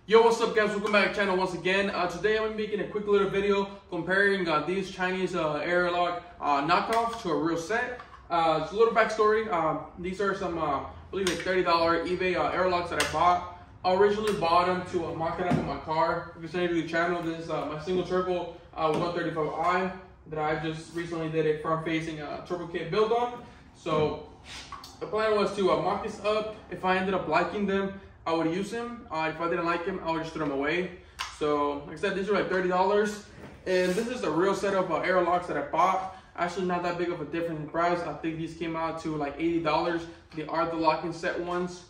Yo, what's up guys, welcome back to the channel once again. Today I'm making a quick little video comparing these Chinese Aerocatch knockoffs to a real set. It's a little backstory. These are some, I believe it's $30 eBay Aerocatch that I bought. I originally bought them to mock it up in my car. If you're new to the channel, this is my single turbo 135i that I just recently did a front-facing turbo kit build on. So the plan was to mock this up. If I ended up liking them, I would use them. If I didn't like them, I would just throw them away. So, like I said, these are like $30. And this is the real set of Aerocatch that I bought. Actually, not that big of a difference in price. I think these came out to like $80. They are the locking set ones.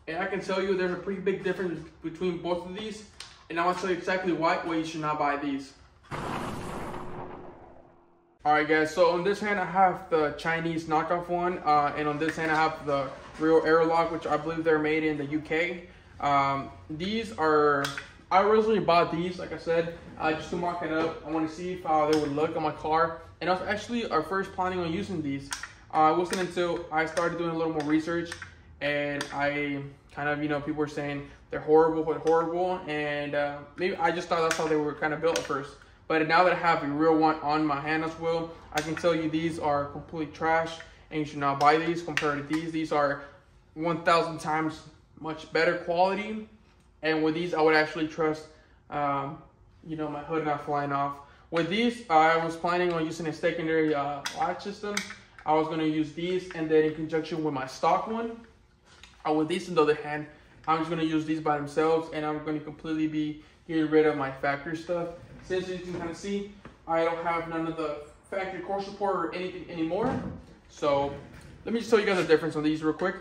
And I can tell you there's a pretty big difference between both of these. And I want to tell you exactly why you should not buy these. Alright guys, so on this hand I have the Chinese knockoff one, and on this hand I have the real Aerocatch, which I believe they're made in the UK. These are, I originally bought these, like I said, just to mock it up. I want to see how they would look on my car, and I was actually first planning on using these. It wasn't until I started doing a little more research, and I kind of, people were saying they're horrible, and maybe I just thought that's how they were kind of built at first. But now that I have a real one on my hand as well, I can tell you these are complete trash and you should not buy these compared to these. These are 1,000 times much better quality. And with these, I would actually trust, my hood not flying off. With these, I was planning on using a secondary latch system. I was gonna use these and then in conjunction with my stock one. With these, on the other hand, I'm just gonna use these by themselves and I'm gonna completely be getting rid of my factory stuff. Since you can kind of see, I don't have none of the factory core support or anything anymore. So let me just tell you guys the difference on these real quick.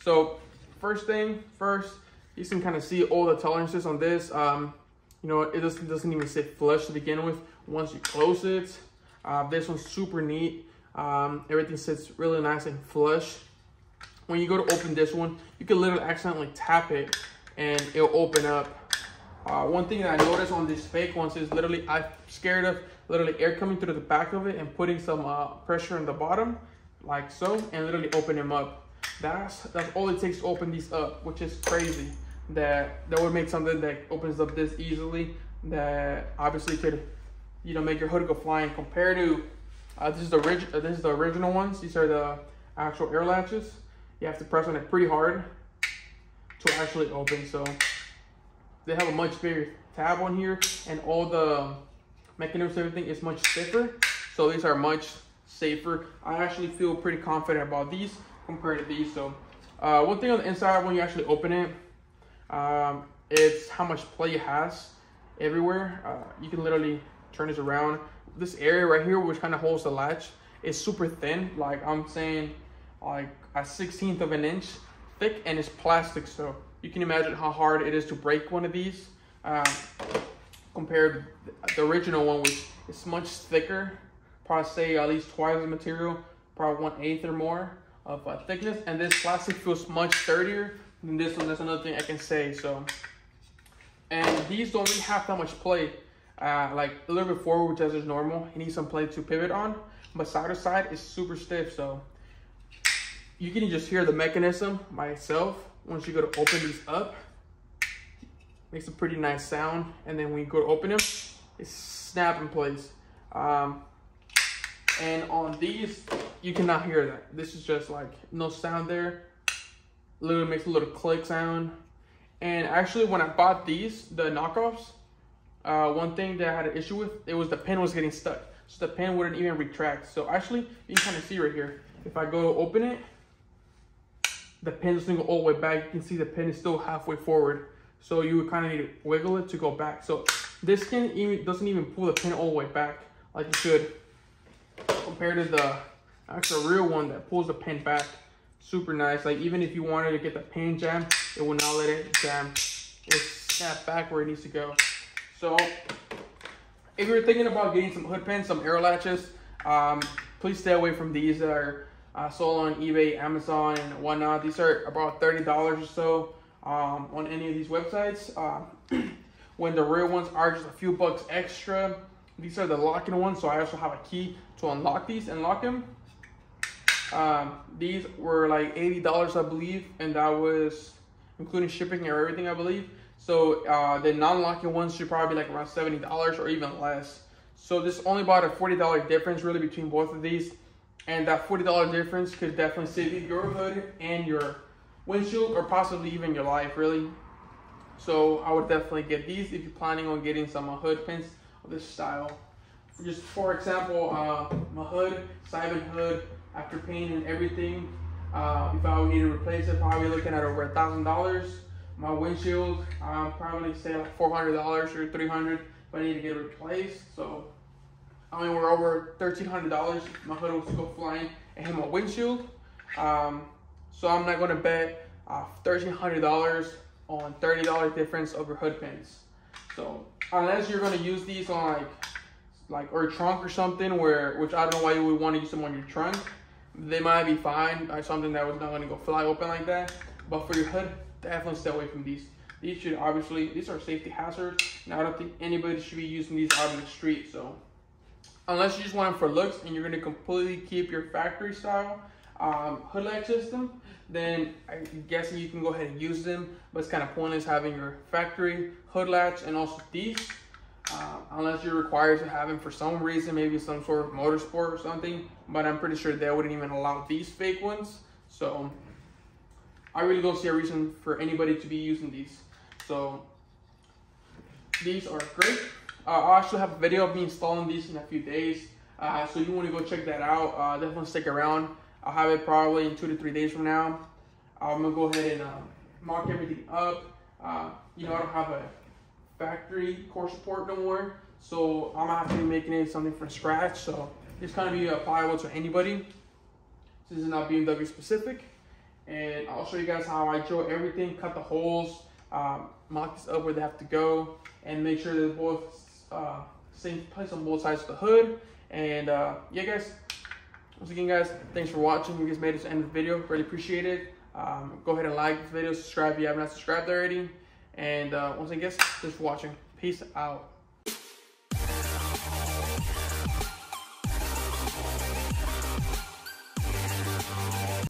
So first, you can kind of see all the tolerances on this. It doesn't even sit flush to begin with. Once you close it, this one's super neat. Everything sits really nice and flush. When you go to open this one, you can literally accidentally tap it and it'll open up. One thing that I noticed on these fake ones is literally I'm scared of literally air coming through the back of it and putting some pressure on the bottom like so and literally open them up. That's all it takes to open these up, which is crazy. That would make something that opens up this easily that obviously could make your hood go flying. Compared to this is the original ones. These are the actual air latches. You have to press on it pretty hard to actually open. So they have a much bigger tab on here and all the mechanisms, everything is much stiffer. So these are much safer. I actually feel pretty confident about these compared to these. So one thing on the inside when you actually open it, it's how much play it has everywhere. You can literally turn this around. This area right here, which kind of holds the latch, is super thin. Like I'm saying, like a 1/16 of an inch thick, and it's plastic. So you can imagine how hard it is to break one of these compared to the original one, which is much thicker. Probably say at least twice the material, probably 1/8 or more of thickness. And this plastic feels much sturdier than this one. That's another thing I can say. So, and these don't really have that much play. Like a little bit forward, which is normal. You need some play to pivot on, but side to side is super stiff. So you can just hear the mechanism by itself. Once you go to open these up, makes a pretty nice sound. And then when you go to open them, it's snap in place. And on these, you cannot hear that. This is just like no sound there. Literally makes a little click sound. And actually, when I bought these, the knockoffs, one thing that I had an issue with, it was the pin was getting stuck. So the pin wouldn't even retract. So actually, you can kind of see right here. If I go to open it, the pin doesn't go all the way back. You can see the pin is still halfway forward. So you would kind of need to wiggle it to go back. So this doesn't even pull the pin all the way back like it should, compared to the actual real one that pulls the pin back. Super nice. Like even if you wanted to get the pin jammed, it will not let it jam. It's snapped back where it needs to go. So if you're thinking about getting some hood pins, some air latches, please stay away from these that are sold on eBay, Amazon, and whatnot. These are about $30 or so on any of these websites. When the real ones are just a few bucks extra. These are the locking ones, so I also have a key to unlock these and lock them. These were like $80, I believe, and that was including shipping and everything, I believe. So the non-locking ones should probably be like around $70 or even less. So this only about a $40 difference really between both of these. And that $40 difference could definitely save you your hood and your windshield, or possibly even your life, really. So I would definitely get these if you're planning on getting some hood pins of this style. Just for example, my hood, Simon hood, after painting and everything, if I would need to replace it, probably looking at over $1,000. My windshield, probably say like $400 or $300 if I need to get it replaced. So I mean, we're over $1,300 if my hood was to go flying and hit my windshield. So I'm not gonna bet $1,300 on $30 difference over hood pins. So unless you're gonna use these on like or a trunk or something, which I don't know why you would want to use them on your trunk. They might be fine, like something that was not gonna go fly open like that. But for your hood, definitely stay away from these. These should obviously, these are safety hazards, and I don't think anybody should be using these out in the street. So unless you just want them for looks and you're gonna completely keep your factory style hood latch system, then I'm guessing you can go ahead and use them. But it's kind of pointless having your factory hood latch and also these, unless you're required to have them for some reason, maybe some sort of motorsport or something. But I'm pretty sure they wouldn't even allow these fake ones. So I really don't see a reason for anybody to be using these. So these are great. I'll actually have a video of me installing these in a few days. So you want to go check that out. Definitely stick around. I'll have it probably in 2 to 3 days from now. I'm gonna go ahead and mock everything up. You know, I don't have a factory core support no more, so I'm gonna have to be making it something from scratch. So it's gonna be applicable to anybody. This is not BMW specific. And I'll show you guys how I drill everything, cut the holes, mock this up where they have to go, and make sure they're both same place on both sides of the hood. And yeah, guys, once again, guys, thanks for watching. You guys made it to the end of the video. Really appreciate it. Go ahead and like this video, subscribe if you have not subscribed already. And once again, guys, thanks for watching. Peace out.